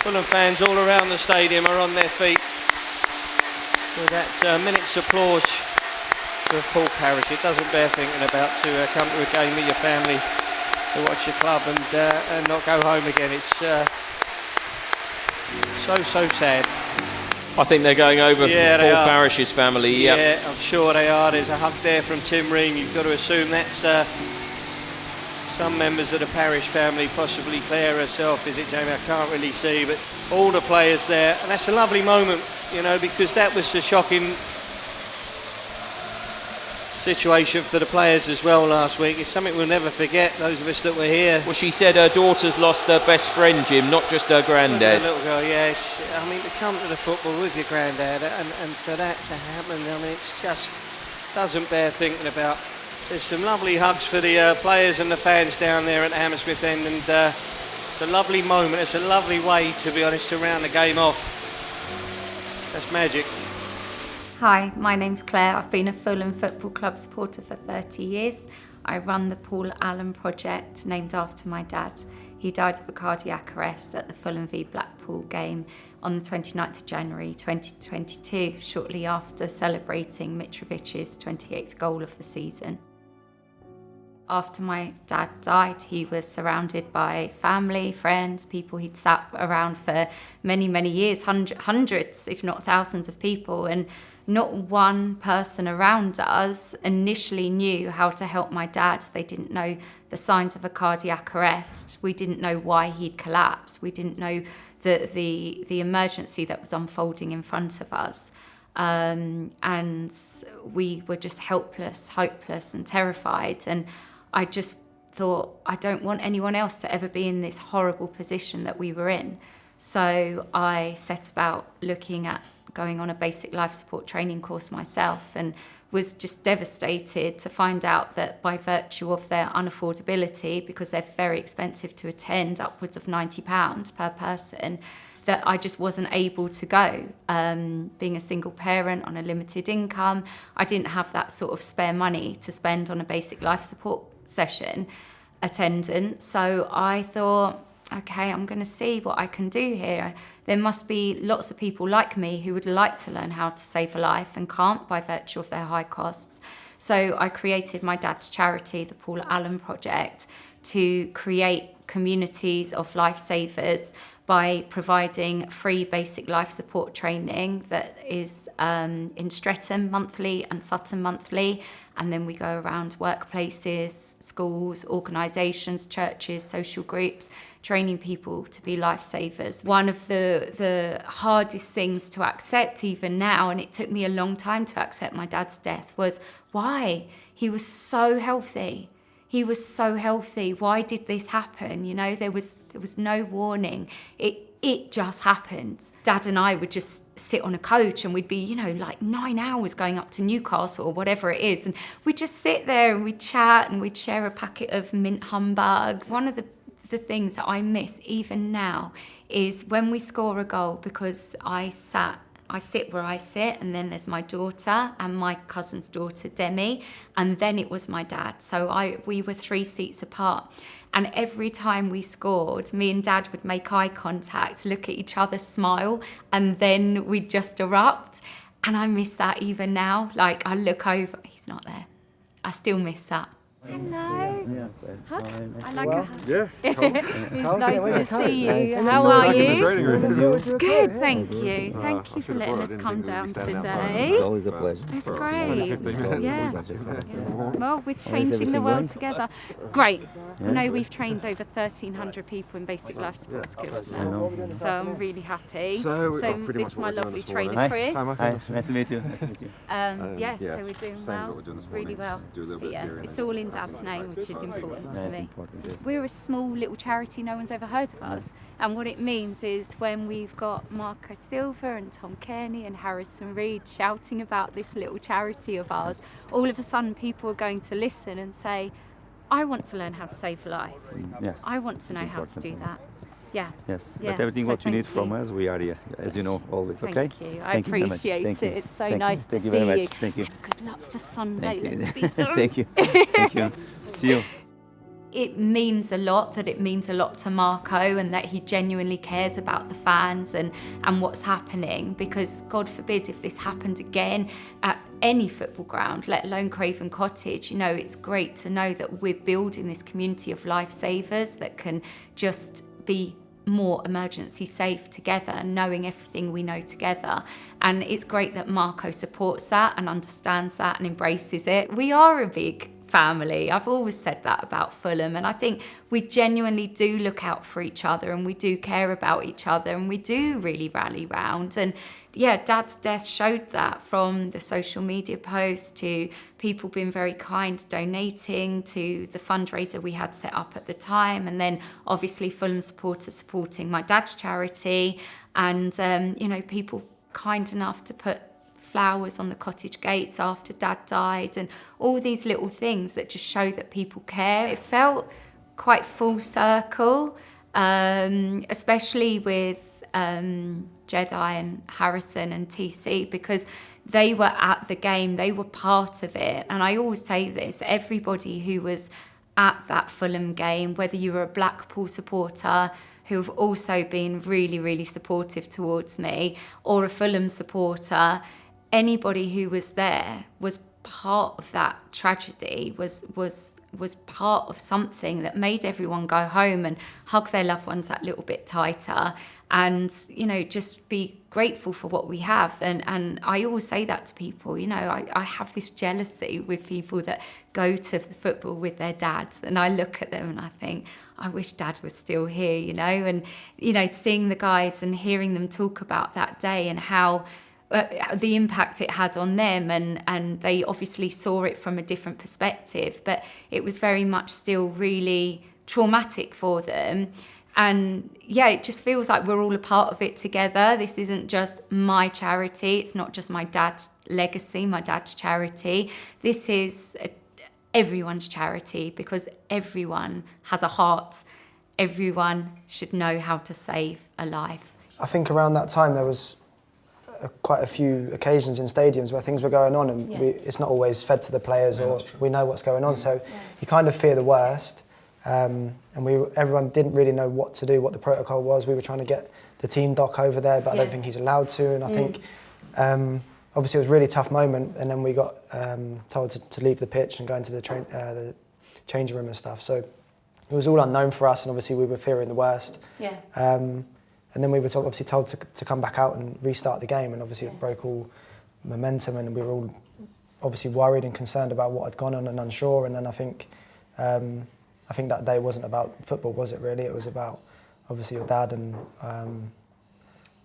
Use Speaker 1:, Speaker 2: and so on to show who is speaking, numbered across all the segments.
Speaker 1: Fulham fans all around the stadium are on their feet with that minute's applause for Clare Parish. It doesn't bear thinking about to come to a game with your family to watch your club and not go home again. It's so sad.
Speaker 2: I think they're going over
Speaker 1: Yeah,
Speaker 2: Clare Parish's family.
Speaker 1: Yeah, I'm sure they are. There's a hug there from Tim Ream. You've got to assume that's some members of the Parish family, possibly Claire herself. Is it, Jamie? I can't really see, but all the players there. And that's a lovely moment, you know, because that was a shocking situation for the players as well last week. It's something we'll never forget, those of us that were here.
Speaker 2: Well, she said her daughter's lost her best friend, Jim, not just her granddad.
Speaker 1: Little girl, yeah. I mean, to come to the football with your granddad and for that to happen, I mean, it's just doesn't bear thinking about. There's some lovely hugs for the players and the fans down there at Hammersmith End, and it's a lovely moment. It's a lovely way, to be honest, to round the game off. That's magic.
Speaker 3: Hi, my name's Claire. I've been a Fulham Football Club supporter for 30 years. I run the Paul Allen project, named after my dad. He died of a cardiac arrest at the Fulham v Blackpool game on the 29th of January 2022, shortly after celebrating Mitrovic's 28th goal of the season. After my dad died, he was surrounded by family, friends, people he'd sat around for many, many years, hundreds, if not thousands of people, and not one person around us initially knew how to help my dad. They didn't know the signs of a cardiac arrest. We didn't know why he'd collapsed. We didn't know the emergency that was unfolding in front of us. And we were just helpless, hopeless and terrified. And I just thought, I don't want anyone else to ever be in this horrible position that we were in. So I set about looking at going on a basic life support training course myself, and was just devastated to find out that by virtue of their unaffordability, because they're very expensive to attend, upwards of £90 per person, that I just wasn't able to go. Being a single parent on a limited income, I didn't have that sort of spare money to spend on a basic life support session attendance. So I thought, okay, I'm going to see what I can do here. There must be lots of people like me who would like to learn how to save a life and can't by virtue of their high costs. So I created my dad's charity, the Paul Allen Project, to create communities of lifesavers by providing free basic life support training that is in Streatham monthly and Sutton monthly. And then we go around workplaces, schools, organisations, churches, social groups, training people to be lifesavers. One of the hardest things to accept even now, and it took me a long time to accept my dad's death, was why? He was so healthy. He was so healthy. Why did this happen? You know, there was no warning. It just happened. Dad and I would just sit on a coach and we'd be, you know, like 9 hours going up to Newcastle or whatever it is. And we'd just sit there and we'd chat and we'd share a packet of mint humbugs. One of the things that I miss even now is when we score a goal, because I sit where I sit, and then there's my daughter and my cousin's daughter, Demi, and then it was my dad. So we were 3 seats apart. And every time we scored, me and Dad would make eye contact, look at each other, smile, and then we'd just erupt. And I miss that even now. Like, I look over, he's not there. I still miss that.
Speaker 4: Hello.
Speaker 5: Huh?
Speaker 4: I like a hug.
Speaker 5: Yeah.
Speaker 4: It's nice to see you. How are you? Good, thank you. Thank you for letting us come down today.
Speaker 6: It's always a pleasure.
Speaker 4: It's great.
Speaker 5: 15 minutes.
Speaker 4: Yeah. Well, we're changing the world together. Great. I know we've trained over 1,300 people in basic life support skills now, so I'm really happy.
Speaker 5: So
Speaker 4: this is my lovely trainer,
Speaker 6: Hi.
Speaker 4: Chris.
Speaker 6: Hi, nice to meet you. Nice to meet you.
Speaker 4: Yeah,
Speaker 5: yeah,
Speaker 4: so we're doing
Speaker 5: same as
Speaker 4: well,
Speaker 5: what we're doing this
Speaker 4: really
Speaker 5: morning,
Speaker 4: well.
Speaker 5: do a little
Speaker 4: But
Speaker 5: bit
Speaker 4: yeah,
Speaker 5: here and
Speaker 4: it's
Speaker 5: there.
Speaker 4: all in Dad's name, which is important to
Speaker 6: That's
Speaker 4: me.
Speaker 6: important. Yes.
Speaker 4: We're a small little charity, no one's ever heard of us. And what it means is when we've got Marco Silva and Tom Kearney and Harrison Reed shouting about this little charity of ours, all of a sudden people are going to listen and say, I want to learn how to save a life.
Speaker 6: Yes.
Speaker 4: I want to
Speaker 6: It's
Speaker 4: know how to do
Speaker 6: important.
Speaker 4: that. Yeah.
Speaker 6: Yes,
Speaker 4: Yeah,
Speaker 6: but everything
Speaker 4: so
Speaker 6: what you need
Speaker 4: thank
Speaker 6: from
Speaker 4: you.
Speaker 6: us, we are here, as you know, always, okay?
Speaker 4: Thank you. I
Speaker 6: Thank you very much.
Speaker 4: appreciate
Speaker 6: Thank
Speaker 4: it.
Speaker 6: you.
Speaker 4: It's so
Speaker 6: Thank you.
Speaker 4: nice
Speaker 6: Thank
Speaker 4: to
Speaker 6: you very
Speaker 4: see
Speaker 6: much.
Speaker 4: you.
Speaker 6: Thank you.
Speaker 4: And good luck for Sunday.
Speaker 6: Thank you.
Speaker 4: Let's be done.
Speaker 6: Thank you. Thank you. See you.
Speaker 3: it means a lot, that it means a lot to Marco, and that he genuinely cares about the fans and what's happening, because God forbid if this happened again at any football ground, let alone Craven Cottage. You know, it's great to know that we're building this community of lifesavers that can just be more emergency safe together, and knowing everything we know together. And it's great that Marco supports that and understands that and embraces it. We are a big family. I've always said that about Fulham, and I think we genuinely do look out for each other, and we do care about each other, and we do really rally round. And yeah, Dad's death showed that, from the social media posts to people being very kind, donating, to the fundraiser we had set up at the time, and then obviously Fulham supporters supporting my dad's charity, and you know, people kind enough to put flowers on the cottage gates after Dad died, and all these little things that just show that people care. It felt quite full circle, especially with Jedi and Harrison and TC, because they were at the game, they were part of it. And I always say this, everybody who was at that Fulham game, whether you were a Blackpool supporter who have also been really, really supportive towards me, or a Fulham supporter, anybody who was there was part of that tragedy, was part of something that made everyone go home and hug their loved ones that little bit tighter, and, you know, just be grateful for what we have. And I always say that to people, you know, I have this jealousy with people that go to the football with their dads, and I look at them and I think, I wish Dad was still here, you know. And, you know, seeing the guys and hearing them talk about that day and how the impact it had on them, and they obviously saw it from a different perspective, but it was very much still really traumatic for them. And yeah, it just feels like we're all a part of it together. This isn't just my charity, it's not just my dad's legacy, my dad's charity. This is everyone's charity, because everyone has a heart. Everyone should know how to save a life.
Speaker 5: I think around that time there was quite a few occasions in stadiums where things were going on, and it's not always fed to the players, or we know what's going on, so you kind of fear the worst. And everyone didn't really know what to do, what the protocol was. We were trying to get the team doc over there, but I don't think he's allowed to. And I think obviously it was a really tough moment, and then we got told to leave the pitch and go into the changing room and stuff. So it was all unknown for us, and obviously we were fearing the worst. And then we were obviously told to come back out and restart the game, and obviously it broke all momentum, and we were all obviously worried and concerned about what had gone on and unsure. And then I think that day wasn't about football, was it really? It was about obviously your dad, and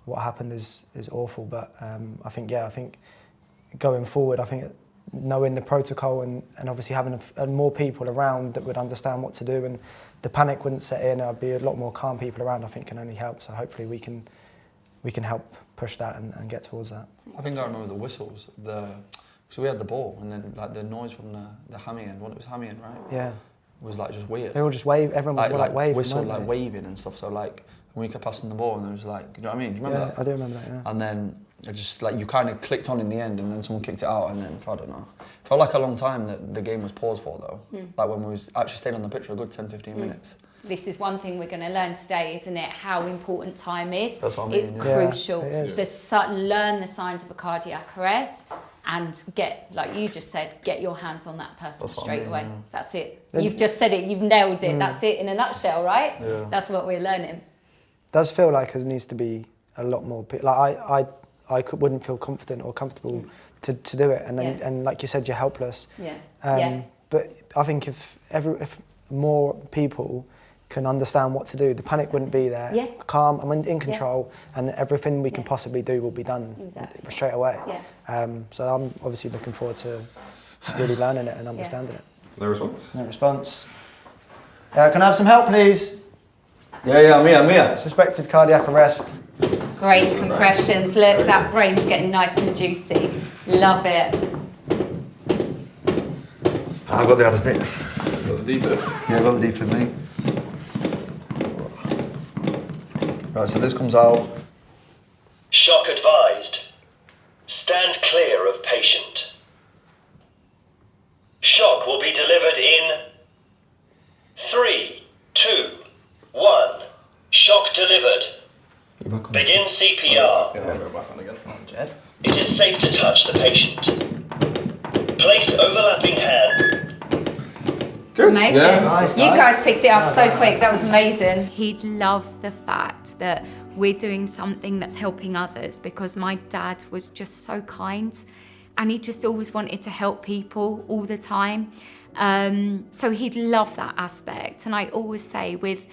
Speaker 5: what happened is awful. But I think going forward, I think knowing the protocol and obviously having more people around that would understand what to do, and the panic wouldn't set in, there'd be a lot more calm people around, I think can only help. So hopefully we can help push that and get towards that.
Speaker 7: I think I remember the whistles, so we had the ball, and then like the noise from the hammy end, when it was hammy end, right? Yeah. Was like just weird.
Speaker 5: They all just wave, everyone was like waving.
Speaker 7: Whistle, like waving and stuff, so like when we kept passing the ball and it was like, you know what I mean? Do you remember that?
Speaker 5: Yeah, I do remember that, yeah.
Speaker 7: And then it just like, you kind of clicked on in the end, and then someone kicked it out, and then, I don't know. Felt like a long time that the game was paused for though. Like when we was actually staying on the pitch for a good 10-15 minutes.
Speaker 3: This is one thing we're going to learn today, isn't it? How important time is.
Speaker 7: That's what I mean,
Speaker 3: it's crucial. It is. Learn the signs of a cardiac arrest, and get, like you just said, get your hands on that person straight away. Yeah. That's it. You've just said it. You've nailed it. That's it in a nutshell, right? Yeah. That's what we're learning.
Speaker 5: It does feel like there needs to be a lot more. Like I wouldn't feel confident or comfortable to do it, and then, and like you said, you're helpless. But I think if more people can understand what to do, the panic wouldn't be there. Calm, I'm in control, and everything we can possibly do will be done straight away. So I'm obviously looking forward to really learning it and understanding it.
Speaker 8: No response?
Speaker 5: No response. Can I have some help, please?
Speaker 6: I'm here.
Speaker 5: Suspected cardiac arrest.
Speaker 3: Great compressions. Look, that brain's getting nice and juicy. Love it.
Speaker 8: I've got the hardest bit. Got the defib? Yeah, I've got the defib, mate. Right, so this comes out.
Speaker 9: Shock advised. Stand clear of patient. Shock will be delivered in 3, 2, 1. Shock delivered. Begin CPR.
Speaker 8: Yeah, we're back on again.
Speaker 5: Jed.
Speaker 9: It is safe to touch the patient. Place overlapping hand.
Speaker 8: Good.
Speaker 3: Amazing.
Speaker 8: Yeah.
Speaker 5: Nice,
Speaker 3: You
Speaker 5: guys.
Speaker 3: guys picked it up
Speaker 5: Yeah,
Speaker 3: so
Speaker 5: very
Speaker 3: quick.
Speaker 5: nice.
Speaker 3: That was amazing. He'd love the fact that we're doing something that's helping others, because my dad was just so kind and he just always wanted to help people all the time. So he'd love that aspect. And I always say with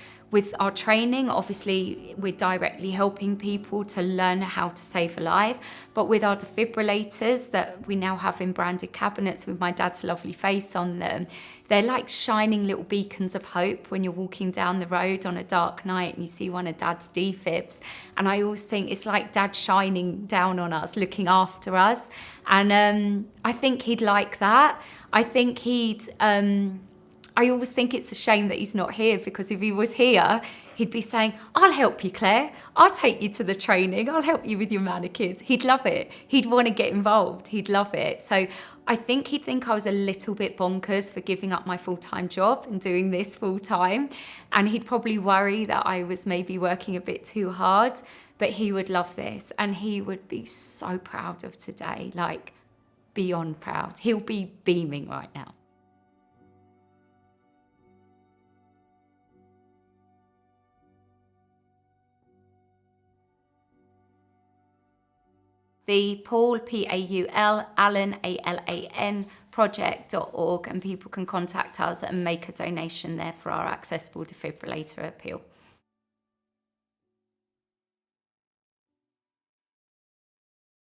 Speaker 3: our training, obviously we're directly helping people to learn how to save a life, but with our defibrillators that we now have in branded cabinets with my dad's lovely face on them, they're like shining little beacons of hope when you're walking down the road on a dark night and you see one of dad's defibs. And I always think it's like dad shining down on us, looking after us. And I think he'd like that. I think I always think it's a shame that he's not here, because if he was here, he'd be saying, I'll help you, Claire. I'll take you to the training. I'll help you with your mannequins. He'd love it. He'd want to get involved. He'd love it. So I think he'd think I was a little bit bonkers for giving up my full-time job and doing this full-time. And he'd probably worry that I was maybe working a bit too hard, but he would love this. And he would be so proud of today, like beyond proud. He'll be beaming right now. The Paul, P-A-U-L, Allen, A-L-A-N, project.org, and people can contact us and make a donation there for our accessible defibrillator appeal.